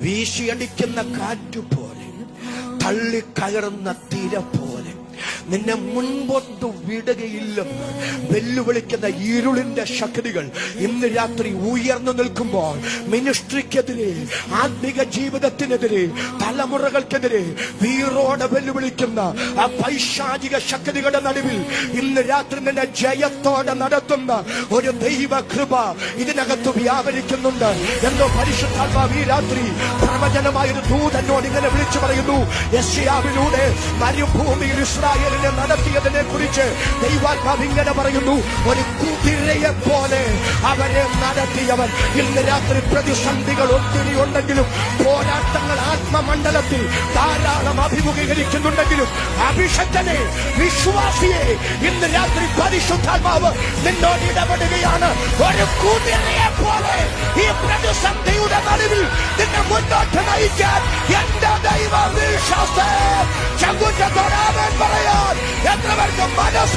വീശിയടിക്കുന്ന കാറ്റുപോലെ, തള്ളിക്കയറുന്ന തിര പോലെ നിന്നെ മുൻപോട്ട് വിടുകയില്ലെന്ന് വെല്ലുവിളിക്കുന്ന ഇരുളിന്റെ ശക്തികൾ ഇന്ന് രാത്രി ഉയർന്നു നിൽക്കുമ്പോൾ, മിനിസ്ട്രിക്കെതിരെ, ആത്മീക ജീവിതത്തിനെതിരെ, തലമുറകൾക്കെതിരെ വീറോടെ വെല്ലുവിളിക്കുന്ന ആ പൈശാചിക ശക്തികളുടെ നടുവിൽ ഇന്ന് രാത്രി നിന്നെ ജയത്തോടെ നടത്തുന്ന ഒരു ദൈവകൃപ ഇതിനകത്ത് വ്യാപരിക്കുന്നുണ്ട്. എന്തോ പരിശുദ്ധാത്മാവ് ഈ രാത്രി പ്രവചനമായൊരു ദൂതനോട് ഇങ്ങനെ വിളിച്ചു പറയുന്നു. യെശയ്യാവിലൂടെ മരുഭൂമിയിൽ ഇസ്രായേലിനെ നടത്തിയതിനെ കുറിച്ച് ദൈവാത്മാവ് ഇങ്ങനെ പറയുന്നു. ഒരു കുതിരയെ പോലെ അവരെ നടത്തിയവൻ. ഇന്ന് രാത്രി പ്രതിസന്ധികൾ ഒത്തിരി ഉണ്ടെങ്കിലും, പോരാട്ടങ്ങൾ ആത്മമണ്ഡലത്തിൽ ധാരാളം അഭിമുഖീകരിക്കുന്നുണ്ടെങ്കിലും, അഭിഷക്തനെ, വിശ്വാസിയെ ഇന്ന് രാത്രി പരിശുദ്ധാത്മാവ് നിന്നോട് ഇടപെടുകയാണ്. ഒരു കുതിരയെ പോലെ ഈ പ്രതിസന്ധിയുടെ നടുവിൽ നിന്നെ മുന്നോട്ട് നയിക്കാൻ എന്റെ ദൈവ വിശ്വാസം ചങ്കുറ്റത്തോടാൻ പറയാൻ എത്ര പേർക്ക് മനസ്സ്